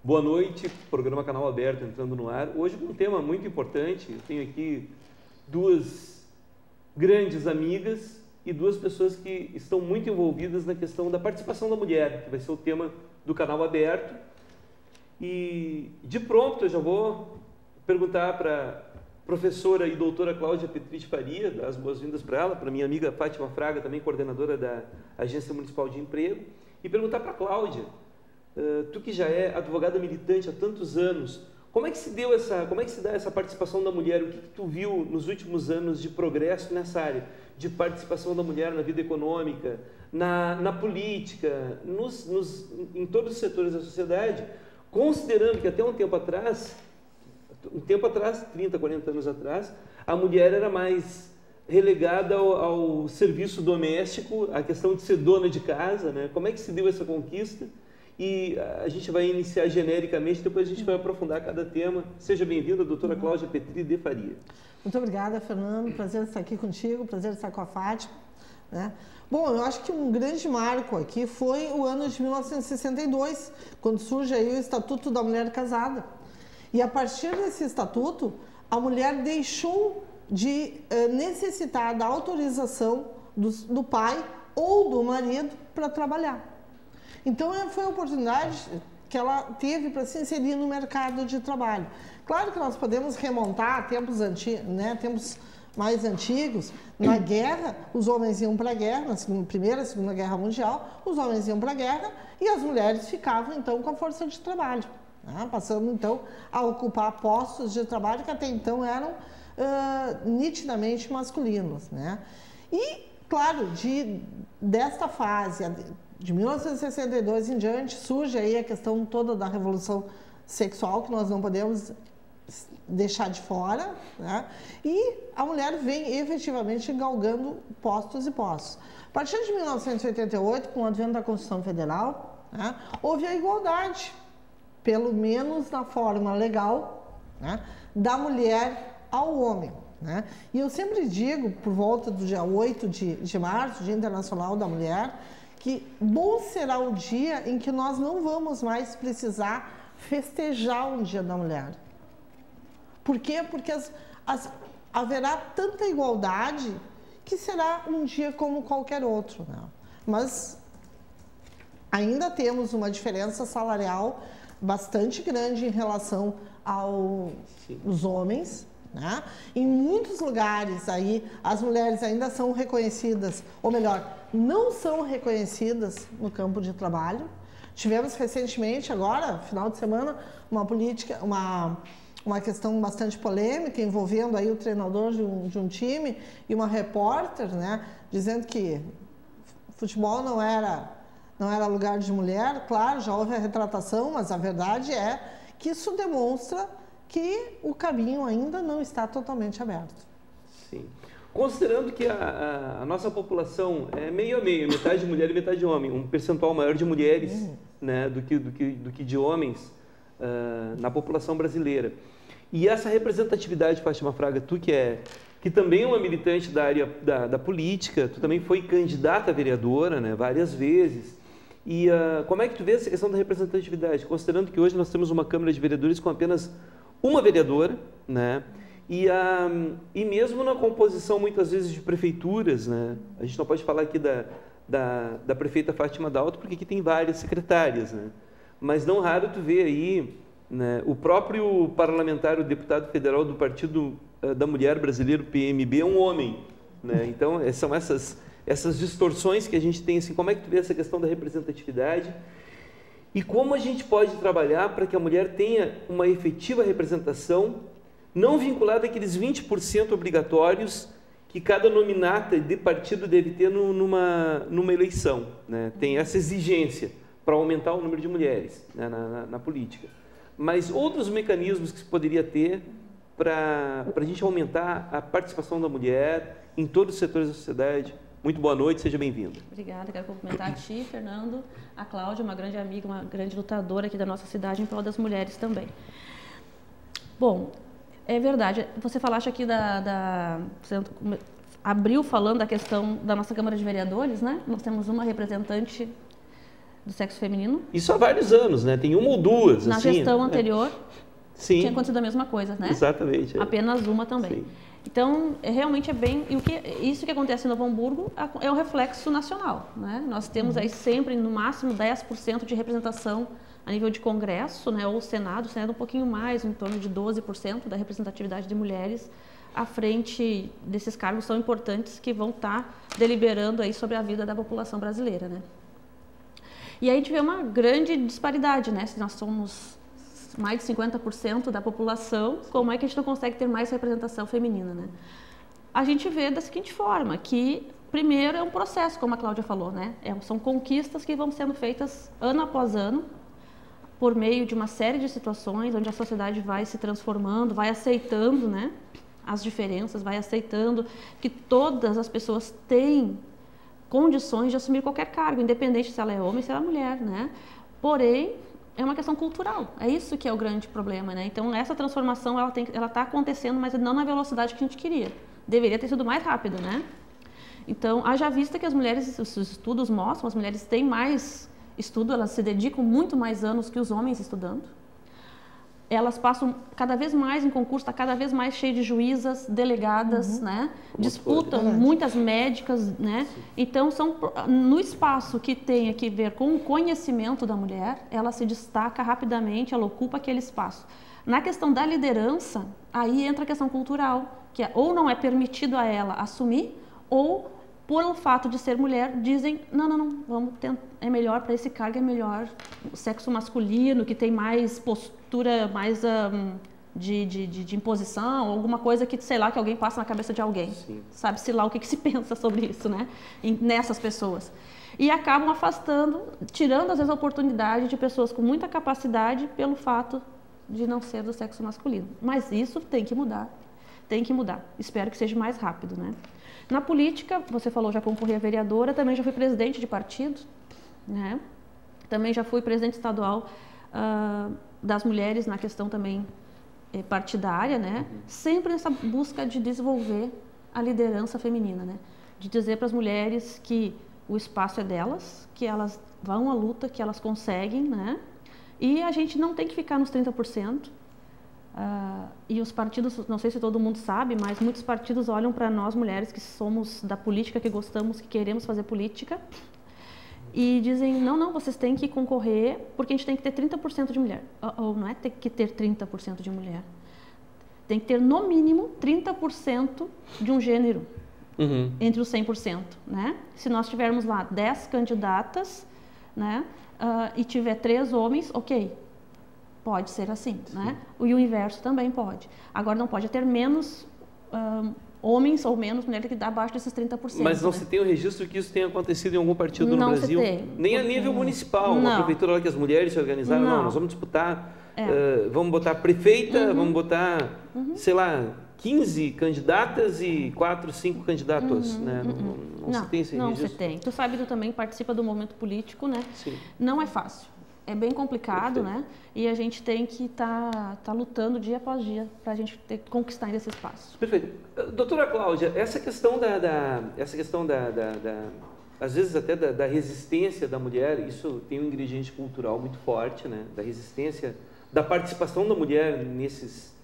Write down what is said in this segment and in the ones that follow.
Boa noite, programa Canal Aberto entrando no ar. Hoje com um tema muito importante. Eu tenho aqui duas grandes amigas e duas pessoas que estão muito envolvidas na questão da participação da mulher, que vai ser o tema do Canal Aberto. E de pronto eu já vou perguntar para a professora e doutora Cláudia Petri de Faria, dar as boas-vindas para ela, para minha amiga Fátima Fraga, também coordenadora da Agência Municipal de Emprego, e perguntar para a Cláudia, tu que já é advogada militante há tantos anos, como é que se dá essa participação da mulher? O que tu viu nos últimos anos de progresso nessa área de participação da mulher na vida econômica, na política, em todos os setores da sociedade, considerando que até um tempo atrás, 30, 40 anos atrás, a mulher era mais relegada ao serviço doméstico, à questão de ser dona de casa, né? Como é que se deu essa conquista? E a gente vai iniciar genericamente, depois a gente vai aprofundar cada tema. Seja bem-vinda, doutora Cláudia Petri de Faria. Muito obrigada, Fernando. Prazer estar aqui contigo, prazer estar com a Fátima, né? Bom, eu acho que um grande marco aqui foi o ano de 1962, quando surge aí o Estatuto da Mulher Casada. E a partir desse estatuto, a mulher deixou de necessitar da autorização do pai ou do marido para trabalhar. Então, foi a oportunidade que ela teve para se inserir no mercado de trabalho. Claro que nós podemos remontar a tempos mais antigos. Na guerra, os homens iam para a guerra, na Primeira e Segunda Guerra Mundial, os homens iam para a guerra e as mulheres ficavam, então, com a força de trabalho, né? Passando, então, a ocupar postos de trabalho que até então eram nitidamente masculinos, né? E, claro, desta fase de 1962 em diante, surge aí a questão toda da revolução sexual, que nós não podemos deixar de fora, né? E a mulher vem efetivamente galgando postos e postos. A partir de 1988, com o advento da Constituição Federal, né, houve a igualdade, pelo menos na forma legal, né, da mulher ao homem, né? E eu sempre digo, por volta do dia 8 de março, Dia Internacional da Mulher, que bom será o dia em que nós não vamos mais precisar festejar o Dia da Mulher. Por quê? Porque haverá tanta igualdade que será um dia como qualquer outro, né? Mas ainda temos uma diferença salarial bastante grande em relação aos homens, né? Em muitos lugares aí as mulheres ainda são reconhecidas, ou melhor, não são reconhecidas no campo de trabalho. Tivemos recentemente, agora, final de semana, uma questão bastante polêmica envolvendo aí o treinador de um time e uma repórter, né, dizendo que futebol não era lugar de mulher. Claro, já houve a retratação, mas a verdade é que isso demonstra que o caminho ainda não está totalmente aberto. Sim. Considerando que a nossa população é meio a meio, metade mulher e metade homem, um percentual maior de mulheres, né, do que de homens na população brasileira. E essa representatividade, Fátima Fraga, tu que também é uma militante da área da política, tu também foi candidata a vereadora, né, várias vezes. E como é que tu vê essa questão da representatividade, considerando que hoje nós temos uma Câmara de Vereadores com apenas uma vereadora, né? E mesmo na composição, muitas vezes, de prefeituras, né? A gente não pode falar aqui da prefeita Fátima Dalto, porque aqui tem várias secretárias, né? Mas não raro tu vê aí, né, o próprio parlamentar, o deputado federal do Partido da Mulher Brasileiro, PMB, é um homem, né? Então, são essas distorções que a gente tem, assim, como é que tu vê essa questão da representatividade? E como a gente pode trabalhar para que a mulher tenha uma efetiva representação, não vinculada àqueles 20% obrigatórios que cada nominata de partido deve ter numa eleição, né? Tem essa exigência para aumentar o número de mulheres, né, na política. mas outros mecanismos que se poderia ter para a gente aumentar a participação da mulher em todos os setores da sociedade. Muito boa noite, seja bem-vinda. Obrigada, quero cumprimentar a ti, Fernando, a Cláudia, uma grande amiga, uma grande lutadora aqui da nossa cidade em prol das mulheres também. Bom, é verdade, você falaste aqui você abriu falando da questão da nossa Câmara de Vereadores, né? Nós temos uma representante do sexo feminino. Isso há vários anos, né? Tem uma ou duas. Na assim, gestão anterior, sim, tinha acontecido a mesma coisa, né? Exatamente. Apenas uma também. Sim. Então, realmente é bem... Isso que acontece em Novo Hamburgo é um reflexo nacional, né? Nós temos aí sempre, no máximo, 10% de representação a nível de Congresso, né? Ou Senado. O Senado um pouquinho mais, em torno de 12% da representatividade de mulheres à frente desses cargos tão importantes que vão estar deliberando aí sobre a vida da população brasileira, né? E aí a gente vê uma grande disparidade, né? Se nós somos mais de 50% da população, como é que a gente não consegue ter mais representação feminina, né? A gente vê da seguinte forma, que primeiro é um processo, como a Cláudia falou, né? São conquistas que vão sendo feitas ano após ano, por meio de uma série de situações onde a sociedade vai se transformando, vai aceitando, né, as diferenças, vai aceitando que todas as pessoas têm condições de assumir qualquer cargo, independente se ela é homem ou se ela é mulher, né? Porém, é uma questão cultural, é isso que é o grande problema, né? Então, essa transformação, ela está acontecendo, mas não na velocidade que a gente queria. Deveria ter sido mais rápido, né? Então, haja vista que as mulheres, os estudos mostram, as mulheres têm mais estudo, elas se dedicam muito mais anos que os homens estudando. Elas passam cada vez mais em concurso, está cada vez mais cheio de juízas, delegadas, né? Disputam muitas médicas, né? Então, no espaço que tem que ver com o conhecimento da mulher, ela se destaca rapidamente, ela ocupa aquele espaço. Na questão da liderança, aí entra a questão cultural, que ou não é permitido a ela assumir, ou pelo fato de ser mulher, dizem, não, vamos tentar, é melhor para esse cargo, é melhor o sexo masculino, que tem mais postura, mais de imposição, alguma coisa que, sei lá, que alguém passa na cabeça de alguém. Sabe-se lá o que se pensa sobre isso, né? Nessas pessoas. E acabam afastando, tirando às vezes a oportunidade de pessoas com muita capacidade pelo fato de não ser do sexo masculino. Mas isso tem que mudar, tem que mudar. Espero que seja mais rápido, né? Na política, você falou, já concorri a vereadora, também já fui presidente de partido, né? Também já fui presidente estadual das mulheres na questão também partidária, né? Sempre nessa busca de desenvolver a liderança feminina, né? De dizer para as mulheres que o espaço é delas, que elas vão à luta, que elas conseguem, né? E a gente não tem que ficar nos 30%. E os partidos, não sei se todo mundo sabe, mas muitos partidos olham para nós mulheres que somos da política, que gostamos, que queremos fazer política, e dizem, não, vocês têm que concorrer porque a gente tem que ter 30% de mulher. Ou não é ter que ter 30% de mulher. Tem que ter, no mínimo, 30% de um gênero, entre os 100%, né? Se nós tivermos lá 10 candidatas, né, e tiver 3 homens, ok. Pode ser assim, né? E o inverso também pode. Agora, não pode ter menos homens ou menos mulheres que dá abaixo desses 30%. Mas não né? se tem o registro que isso tenha acontecido em algum partido no Brasil? Não se tem. Nem a nível municipal, uma prefeitura lá que as mulheres se organizaram. Não, nós vamos disputar, vamos botar prefeita, vamos botar, sei lá, 15 candidatas e 4, 5 candidatos, né? Não se tem esse registro? Não se tem. Tu sabe, tu também participa do movimento político, né? Sim. Não é fácil. É bem complicado, né? E a gente tem que tá lutando dia após dia para a gente conquistar esse espaço. Perfeito. Doutora Cláudia, essa questão às vezes até da resistência da mulher, isso tem um ingrediente cultural muito forte, né? Da resistência, da participação da mulher nesses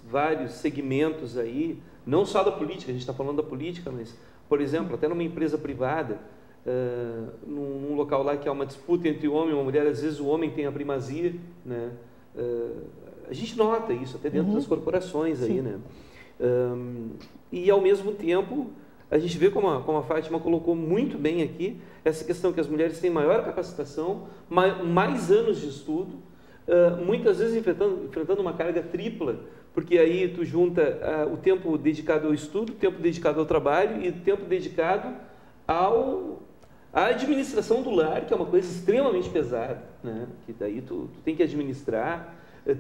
vários segmentos aí, não só da política, a gente está falando da política, mas, por exemplo, até numa empresa privada, num local lá que há uma disputa entre o homem e uma mulher, às vezes o homem tem a primazia, né? A gente nota isso até dentro das corporações aí, né? E ao mesmo tempo a gente vê como a Fátima colocou muito bem aqui essa questão que as mulheres têm maior capacitação, mais anos de estudo, muitas vezes enfrentando uma carga tripla, porque aí tu junta o tempo dedicado ao estudo, o tempo dedicado ao trabalho e o tempo dedicado à administração do lar, que é uma coisa extremamente pesada, né? Que daí tu tem que administrar.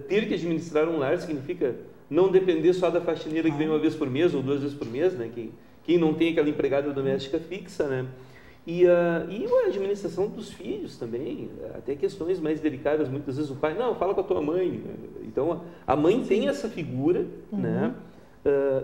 Ter que administrar um lar significa não depender só da faxineira que vem uma vez por mês ou 2 vezes por mês, né? Quem não tem aquela empregada doméstica fixa, né? E a administração dos filhos também, até questões mais delicadas, muitas vezes o pai, não, fala com a tua mãe. Né? Então, a mãe tem essa figura, né?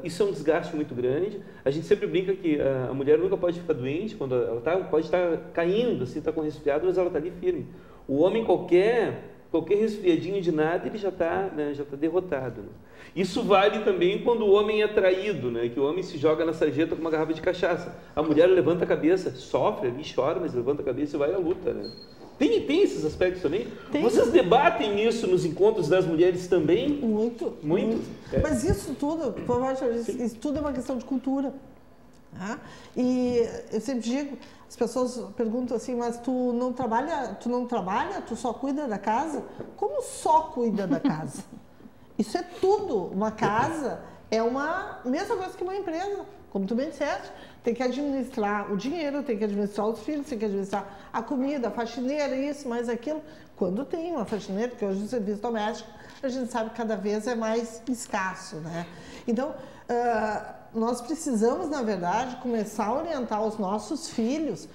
Isso é um desgaste muito grande. A gente sempre brinca que a mulher nunca pode ficar doente, quando ela pode estar caindo, assim, está com resfriado, mas ela está ali firme. O homem, qualquer resfriadinho de nada, ele já está, né, derrotado. Né? Isso vale também quando o homem é traído, né? Que o homem se joga na sarjeta com uma garrafa de cachaça. A mulher levanta a cabeça, sofre ali, chora, mas levanta a cabeça e vai à luta. Né? Tem esses aspectos também? Tem. Vocês debatem isso nos encontros das mulheres também? Muito. É. Mas isso tudo é uma questão de cultura. Tá? E eu sempre digo, as pessoas perguntam assim, mas tu não trabalha, tu só cuida da casa? Como só cuida da casa? Isso é tudo. Uma casa é uma mesma coisa que uma empresa. Como tu bem disseste, tem que administrar o dinheiro, tem que administrar os filhos, tem que administrar a comida, a faxineira, isso, mais aquilo. Quando tem uma faxineira, porque hoje o serviço doméstico, a gente sabe que cada vez é mais escasso, né? Então, nós precisamos, na verdade, começar a orientar os nossos filhos,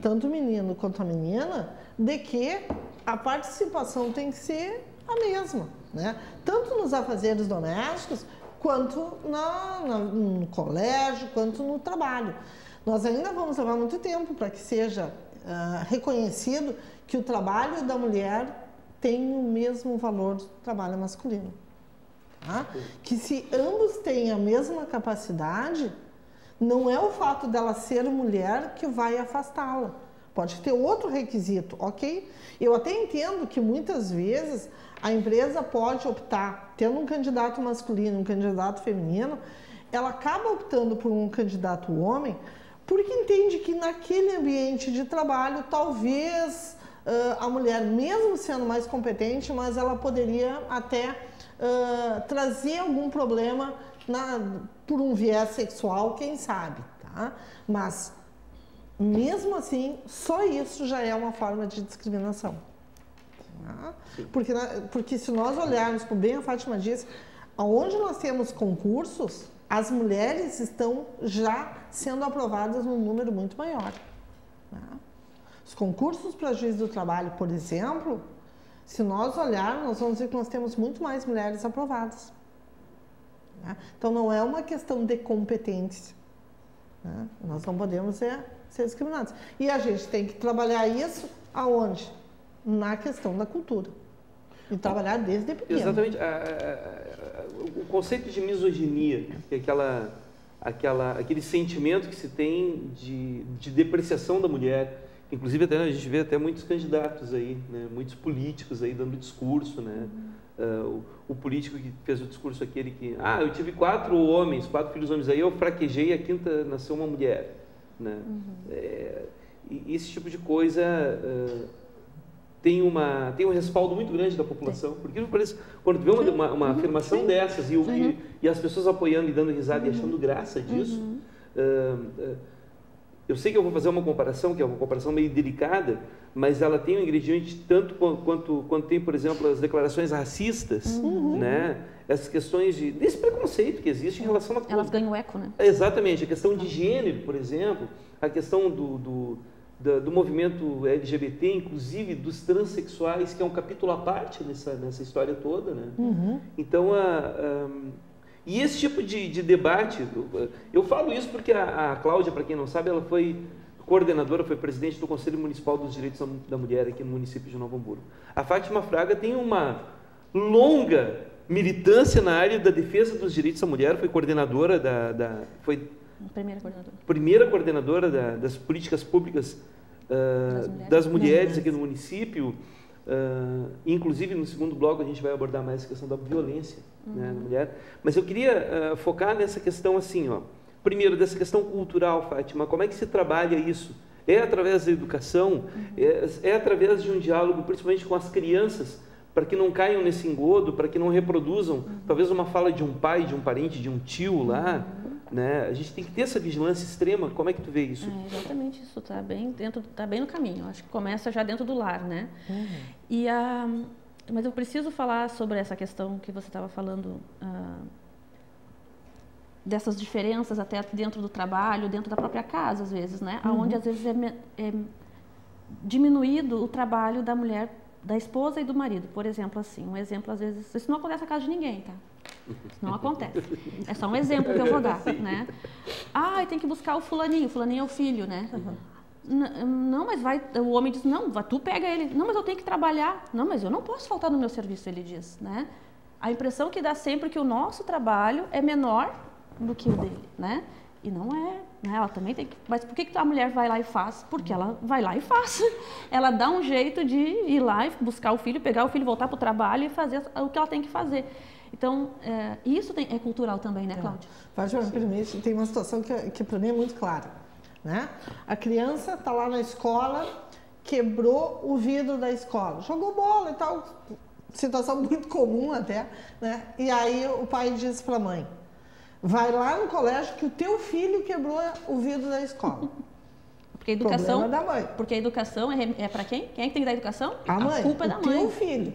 tanto o menino quanto a menina, de que a participação tem que ser a mesma, né? Tanto nos afazeres domésticos, quanto no colégio, quanto no trabalho. Nós ainda vamos levar muito tempo para que seja reconhecido que o trabalho da mulher tem o mesmo valor do trabalho masculino. Tá? Que se ambos têm a mesma capacidade, não é o fato dela ser mulher que vai afastá-la. Pode ter outro requisito, ok? Eu até entendo que muitas vezes a empresa pode optar, tendo um candidato masculino e um candidato feminino, ela acaba optando por um candidato homem, porque entende que naquele ambiente de trabalho, talvez a mulher, mesmo sendo mais competente, mas ela poderia até trazer algum problema por um viés sexual, quem sabe, tá? Mas, mesmo assim, só isso já é uma forma de discriminação. Tá? Porque se nós olharmos, como bem a Fátima disse, onde nós temos concursos, as mulheres estão já sendo aprovadas num número muito maior. Tá? Os concursos para juiz do trabalho, por exemplo, se nós olharmos, nós vamos ver que nós temos muito mais mulheres aprovadas. Tá? Então, não é uma questão de competência. Tá? Nós não podemos ser discriminados. E a gente tem que trabalhar isso aonde? Na questão da cultura. E trabalhar desde pequeno. Exatamente. O conceito de misoginia, que é aquele sentimento que se tem de depreciação da mulher. Inclusive, até, a gente vê até muitos candidatos aí, né, muitos políticos aí dando discurso, né? O político que fez o discurso aquele que, eu tive 4 filhos homens, aí eu fraquejei, a 5ª nasceu uma mulher, né? E esse tipo de coisa tem um respaldo muito grande da população, porque parece, quando tu vê uma afirmação dessas e as pessoas apoiando e dando risada e achando graça disso, eu sei que eu vou fazer uma comparação, que é uma comparação meio delicada, mas ela tem um ingrediente tanto quanto tem, por exemplo, as declarações racistas, né? Essas questões desse preconceito que existe em relação a... Elas ganham eco, né? Exatamente. A questão de gênero, por exemplo, a questão do movimento LGBT, inclusive dos transexuais, que é um capítulo à parte nessa história toda, né? Então, e esse tipo de debate, eu falo isso porque a Cláudia, para quem não sabe, ela foi coordenadora, foi presidente do Conselho Municipal dos Direitos da Mulher aqui no município de Novo Hamburgo. A Fátima Fraga tem uma longa militância na área da defesa dos direitos da mulher, foi coordenadora primeira coordenadora das políticas públicas das mulheres aqui no município. Inclusive, no segundo bloco, a gente vai abordar mais a questão da violência, né, na mulher. Mas eu queria focar nessa questão assim, primeiro, dessa questão cultural, Fátima. Como é que se trabalha isso? É através da educação? É através de um diálogo, principalmente com as crianças, para que não caiam nesse engodo, para que não reproduzam talvez uma fala de um pai, de um parente, de um tio lá, né? A gente tem que ter essa vigilância extrema. Como é que tu vê isso? Exatamente, isso está bem no caminho. Acho que começa já dentro do lar, né? Mas eu preciso falar sobre essa questão que você estava falando, dessas diferenças até dentro do trabalho, dentro da própria casa, às vezes, né? Onde às vezes é diminuído o trabalho da mulher, da esposa e do marido. Por exemplo, assim, um exemplo, às vezes, isso não acontece na casa de ninguém, tá? Isso não acontece. É só um exemplo que eu vou dar, né? Tem que buscar o fulaninho é o filho, né? Não, mas o homem diz, não, tu pega ele. Não, mas eu tenho que trabalhar. Não, mas eu não posso faltar no meu serviço, ele diz, né? A impressão que dá sempre que o nosso trabalho é menor do que o dele, né? E não é, né? Ela também tem que... Mas por que a mulher vai lá e faz? Porque ela vai lá e faz. Ela dá um jeito de ir lá e buscar o filho, pegar o filho, voltar para o trabalho e fazer o que ela tem que fazer. Então, isso é cultural também, né, Cláudia? Fátima, me permite, tem uma situação que para mim é muito clara, né? A criança está lá na escola, quebrou o vidro da escola, jogou bola e tal, situação muito comum até, né? E aí o pai diz para a mãe, vai lá no colégio que o teu filho quebrou o vidro da escola. Porque a educação, problema da mãe. Porque a educação é para quem? Quem é que tem que dar a educação? A mãe. A culpa é da mãe. O teu filho.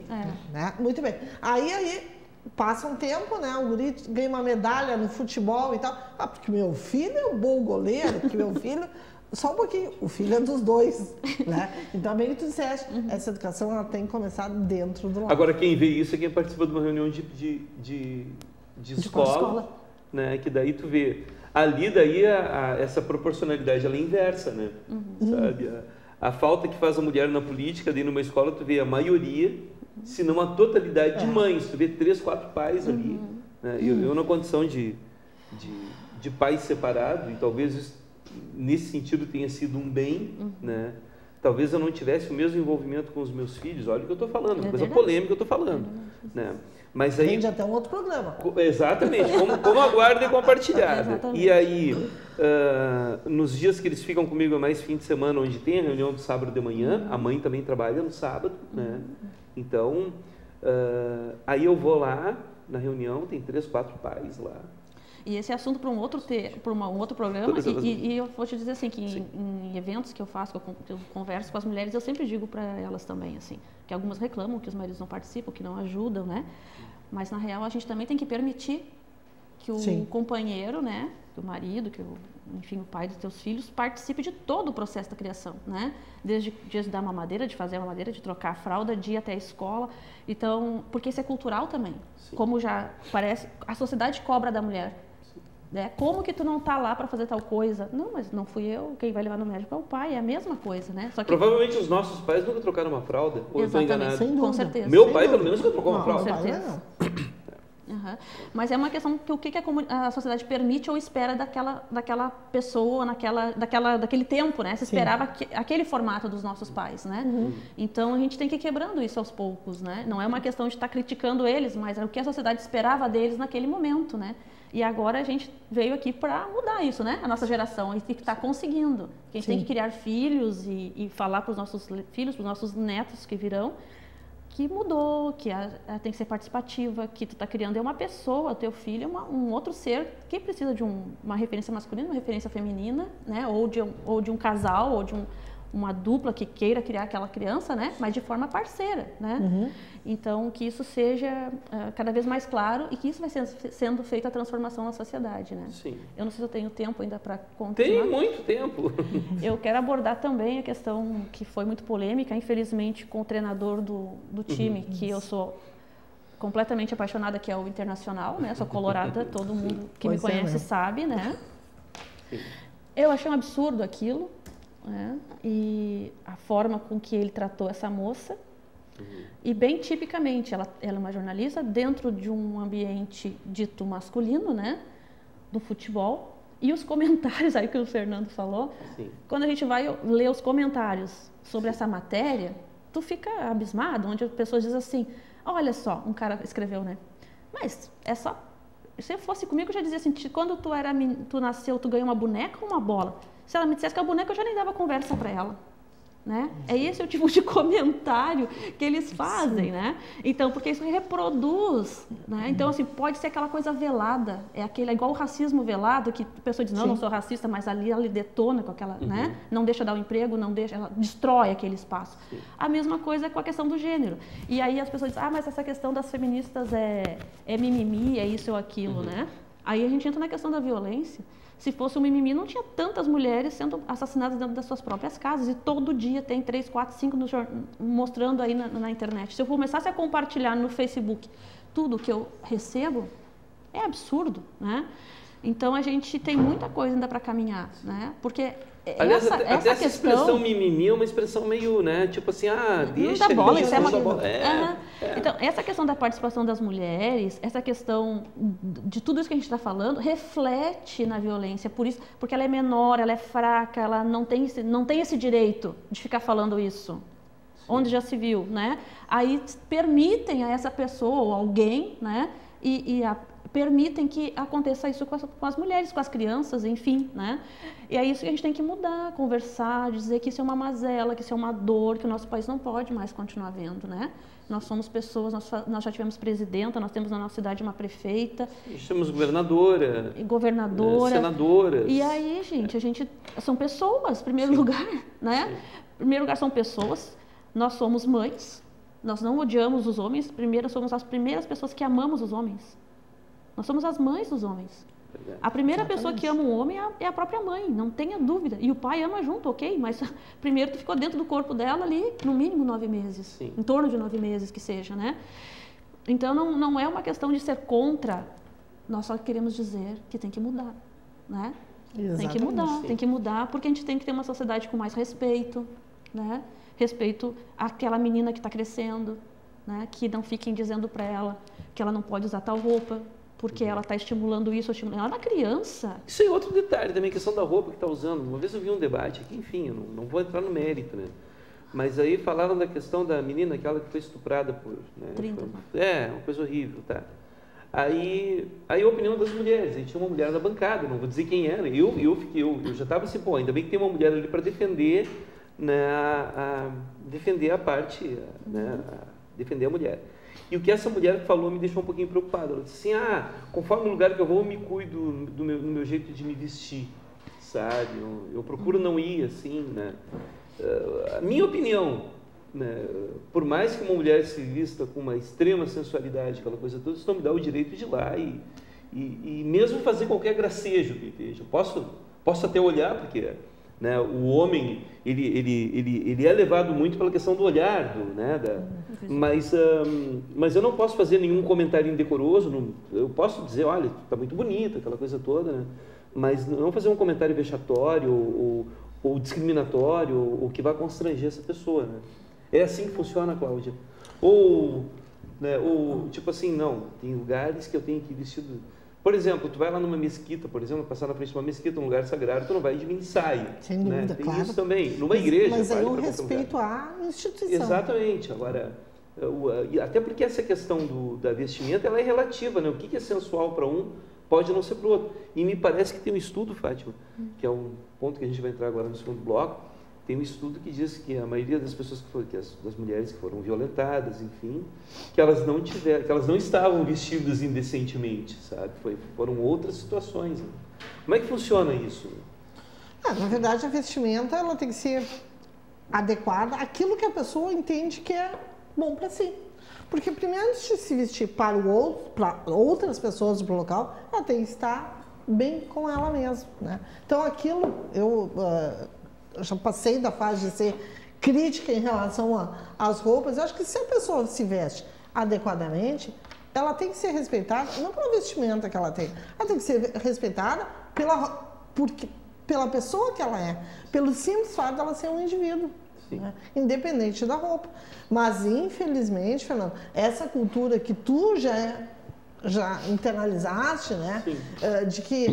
Né? Muito bem. Aí passa um tempo, né? O guri ganha uma medalha no futebol e tal. Porque meu filho é um bom goleiro, porque meu filho... Só um pouquinho, o filho é dos dois, né? Então, bem que tu disseste, essa educação ela tem que começar dentro do lar. Agora, quem vê isso é quem participa de uma reunião de escola, né? Que daí tu vê... Ali, daí, essa proporcionalidade, ela é inversa, né? Sabe? A falta que faz a mulher na política, daí numa escola, tu vê a maioria, se não a totalidade de mães. Tu vê 3, 4 pais ali. Né? Eu na condição de pai separado, e talvez isso, nesse sentido tenha sido um bem, né? Talvez eu não tivesse o mesmo envolvimento com os meus filhos. Olha o que eu estou falando, uma coisa polêmica eu estou falando. Né? Mas aí... Rende até um outro programa. Exatamente, como aguarda e compartilhada. E aí, nos dias que eles ficam comigo é mais fim de semana, onde tem a reunião do sábado de manhã, a mãe também trabalha no sábado, né? Então, aí eu vou lá na reunião, tem 3, 4 pais lá. E esse assunto para um outro programa, e eu vou te dizer assim, que em eventos que eu faço, que eu converso com as mulheres, eu sempre digo para elas também, assim, que algumas reclamam que os maridos não participam, que não ajudam, né? Mas, na real, a gente também tem que permitir que o companheiro, né, que o marido, enfim, o pai dos teus filhos, participe de todo o processo da criação, né? Desde dar mamadeira, de fazer a mamadeira, de trocar a fralda, de ir até a escola. Então, porque isso é cultural também. Sim. Como já parece, a sociedade cobra da mulher. Né? Como que tu não tá lá para fazer tal coisa? Não, mas não fui eu, quem vai levar no médico é o pai, é a mesma coisa, né? Só que... Provavelmente os nossos pais nunca trocaram uma fralda, ou eu estou enganado? Com certeza. Meu pai, pelo menos, nunca trocou uma fralda. Com certeza. Mas é uma questão que o que a sociedade permite ou espera daquela pessoa, daquele tempo, né? Se esperava aquele formato dos nossos pais, né? Então a gente tem que ir quebrando isso aos poucos, né? Não é uma questão de estar criticando eles, mas é o que a sociedade esperava deles naquele momento, né? E agora a gente veio aqui para mudar isso, né? A nossa geração, a gente está conseguindo. A gente tem que criar filhos e falar para os nossos filhos, para os nossos netos que virão, que mudou, que tem que ser participativa, que tu está criando é uma pessoa, o teu filho é um outro ser que precisa de uma referência masculina, uma referência feminina, né? Ou de um casal, ou de uma dupla que queira criar aquela criança, né? Mas de forma parceira, né? Então, que isso seja cada vez mais claro e que isso vai sendo feita a transformação na sociedade, né? Sim. Eu não sei se eu tenho tempo ainda para continuar. Tem muito tempo. Eu quero abordar também a questão que foi muito polêmica, infelizmente, com o treinador do time, que eu sou completamente apaixonada, que é o Internacional, né? Sou colorada, todo mundo que me conhece sabe, né? Sim. Eu achei um absurdo aquilo. Né? E a forma com que ele tratou essa moça, e bem tipicamente, ela é uma jornalista dentro de um ambiente dito masculino, né, do futebol, e os comentários aí que o Fernando falou, quando a gente vai ler os comentários sobre essa matéria, tu fica abismado, onde as pessoas dizem assim, olha só, um cara escreveu, né, mas é só, se fosse comigo eu já dizia assim, quando tu nasceu, tu ganhou uma boneca ou uma bola? Se ela me dissesse que a boneca, eu já nem dava conversa para ela. né? É esse o tipo de comentário que eles fazem, né? Então, porque isso reproduz, né? Então, assim, pode ser aquela coisa velada, é igual o racismo velado, que a pessoa diz, não sou racista, mas ali ela detona com aquela, né? Não deixa dar o emprego, não deixa, ela destrói aquele espaço. Sim. A mesma coisa com a questão do gênero. E aí as pessoas dizem, mas essa questão das feministas é mimimi, é isso ou aquilo, né? Aí a gente entra na questão da violência. Se fosse um mimimi, não tinha tantas mulheres sendo assassinadas dentro das suas próprias casas. E todo dia tem 3, 4, 5 mostrando aí na internet. Se eu começasse a compartilhar no Facebook tudo que eu recebo, é absurdo, né? Então, a gente tem muita coisa ainda para caminhar, né? Porque aliás, essa expressão mimimi é uma expressão meio, né? Tipo assim, deixa... Não dá bola, isso é uma... Então, essa questão da participação das mulheres, essa questão de tudo isso que a gente está falando, reflete na violência, por isso, porque ela é menor, ela é fraca, ela não tem esse direito de ficar falando isso. Sim. Onde já se viu, né? Aí permitem a essa pessoa ou alguém, né? Permitem que aconteça isso com as mulheres, com as crianças, enfim, né? E é isso que a gente tem que mudar, conversar, dizer que isso é uma mazela, que isso é uma dor, que o nosso país não pode mais continuar vendo, né? Nós somos pessoas, nós já tivemos presidenta, nós temos na nossa cidade uma prefeita. Temos governadora. Senadoras. E aí, gente, são pessoas, em primeiro lugar, né? Em primeiro lugar são pessoas, nós somos mães, nós não odiamos os homens, primeiro somos as primeiras pessoas que amamos os homens. Nós somos as mães dos homens. A primeira pessoa que ama um homem é a própria mãe, não tenha dúvida. E o pai ama junto, ok, mas primeiro tu ficou dentro do corpo dela ali, no mínimo 9 meses. Sim. Em torno de 9 meses que seja, né? Então, não é uma questão de ser contra, nós só queremos dizer que tem que mudar, né? Exatamente. Tem que mudar, porque a gente tem que ter uma sociedade com mais respeito, né? Respeito àquela menina que está crescendo, né? Que não fiquem dizendo para ela que ela não pode usar tal roupa, porque ela está estimulando isso, estimulando. Ela é uma criança. Isso é outro detalhe também, a questão da roupa que está usando. Uma vez eu vi um debate aqui, enfim, eu não vou entrar no mérito, né? Mas aí falaram da questão da menina, aquela que foi estuprada por... Né, 30. Uma coisa horrível, tá? Aí a opinião das mulheres, aí tinha uma mulher na bancada, não vou dizer quem era, eu já estava assim, ainda bem que tem uma mulher ali para defender, né, defender a parte, né, defender a mulher. E o que essa mulher falou me deixou um pouquinho preocupada. Ela disse assim, conforme o lugar que eu vou, eu me cuido do meu jeito de me vestir, sabe? Eu procuro não ir assim, né? A minha opinião, né? Por mais que uma mulher se vista com uma extrema sensualidade, aquela coisa toda, isso não me dá o direito de ir lá e mesmo fazer qualquer gracejo que veja. Posso até olhar, porque... Né, o homem ele é levado muito pela questão do olhar, mas eu não posso fazer nenhum comentário indecoroso. Eu posso dizer, olha, está muito bonita, aquela coisa toda, né, mas não fazer um comentário vexatório ou discriminatório ou que vai constranger essa pessoa, né? É assim que funciona, Cláudia. Ou tipo assim, não, tem lugares que eu tenho que ir vestido. Por exemplo, tu vai lá numa mesquita, por exemplo, passar na frente de uma mesquita, um lugar sagrado, tu não vai de mini saia. Sem dúvida, né? Tem claro. Isso também. Numa igreja. Mas aí o respeito à instituição. Exatamente. Agora, até porque essa questão da vestimenta, ela é relativa, né? O que é sensual para um pode não ser para o outro. E me parece que tem um estudo, Fátima, que é um ponto que a gente vai entrar agora no segundo bloco, tem um estudo que diz que a maioria das pessoas das mulheres que foram violentadas, enfim, que elas não estavam vestidas indecentemente, sabe? Foram outras situações. Né? Como é que funciona isso? Na verdade, a vestimenta ela tem que ser adequada àquilo que a pessoa entende que é bom para si. Porque primeiro, antes de se vestir para outras pessoas do local, ela tem que estar bem com ela mesma, né? Então, aquilo eu já passei da fase de ser crítica em relação às roupas. Eu acho que se a pessoa se veste adequadamente, ela tem que ser respeitada, não pela vestimenta que ela tem, ela tem que ser respeitada pela pessoa que ela é, pelo simples fato dela ser um indivíduo, né? Independente da roupa. Mas, infelizmente, Fernando, essa cultura que tu já internalizaste, né, de que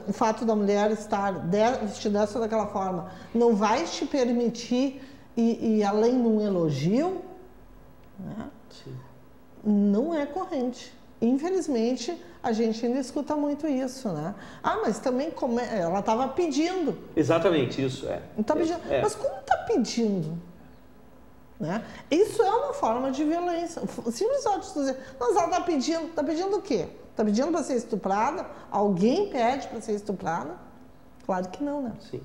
o fato da mulher estar vestida dessa ou daquela forma não vai te permitir ir além de um elogio, né, não é corrente. Infelizmente, a gente ainda escuta muito isso, né? Mas também ela estava pedindo. Exatamente, isso. Tá pedindo. Mas como está pedindo. Né? Isso é uma forma de violência. O simples fato de dizer, mas ela está pedindo o quê? Está pedindo para ser estuprada? Alguém pede para ser estuprada? Claro que não, né? Sim.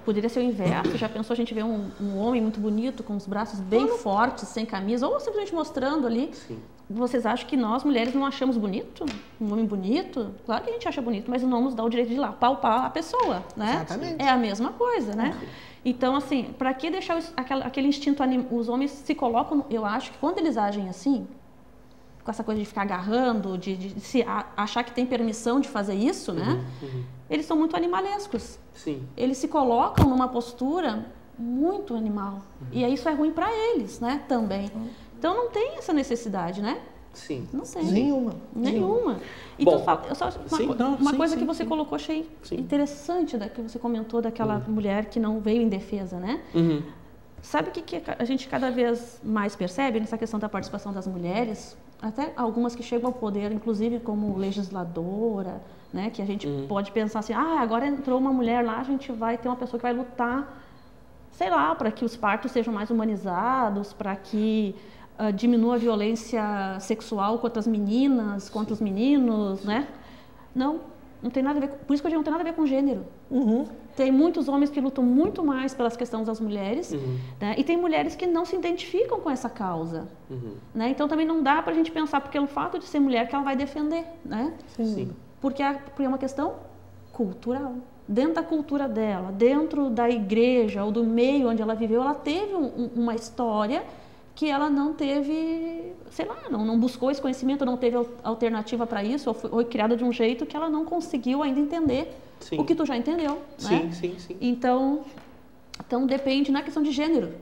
Poderia ser o inverso. Já pensou a gente ver um homem muito bonito, com os braços bem fortes, sem camisa, ou simplesmente mostrando ali? Sim. Vocês acham que nós, mulheres, não achamos bonito? Um homem bonito? Claro que a gente acha bonito, mas não nos dá o direito de ir lá palpar a pessoa, né? Exatamente. É a mesma coisa, né? Então, assim, para que deixar aquele instinto animal? Os homens se colocam, eu acho que quando eles agem assim, com essa coisa de ficar agarrando, de achar que tem permissão de fazer isso, né? Eles são muito animalescos. Sim. Eles se colocam numa postura muito animal. E aí isso é ruim para eles, né? Também. Então não tem essa necessidade, né? Sim. Não tem. Nenhuma. E Bom, tu fala, uma coisa que você colocou, achei Sim. interessante, que você comentou daquela mulher que não veio em defesa, né? Sabe o que a gente cada vez mais percebe nessa questão da participação das mulheres? Até algumas que chegam ao poder, inclusive como legisladora, né? Que a gente pode pensar assim, agora entrou uma mulher lá, a gente vai ter uma pessoa que vai lutar, sei lá, para que os partos sejam mais humanizados, para que diminua a violência sexual contra as meninas, contra os meninos, né? Não tem nada a ver, por isso que eu digo, não tem nada a ver com gênero. Tem muitos homens que lutam muito mais pelas questões das mulheres, né? E tem mulheres que não se identificam com essa causa, né? Então também não dá para a gente pensar, porque é o fato de ser mulher que ela vai defender, né? Sim. Porque é uma questão cultural. Dentro da cultura dela, dentro da igreja ou do meio onde ela viveu, ela teve uma história que ela não teve, sei lá, não buscou esse conhecimento, não teve alternativa para isso, ou foi criada de um jeito que ela não conseguiu ainda entender o que tu já entendeu. Né? Sim. Então depende, não é questão de gênero,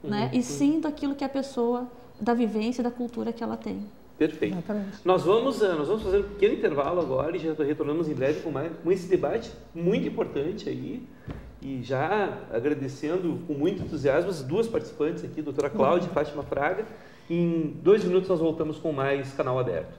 né? E sim daquilo que a pessoa, da vivência, da cultura que ela tem. Perfeito. Exatamente. Nós vamos fazer um pequeno intervalo agora e já retornamos em breve com esse debate muito importante aí. E já agradecendo com muito entusiasmo as duas participantes aqui, a doutora Cláudia e Fátima Fraga. Em 2 minutos nós voltamos com mais Canal Aberto.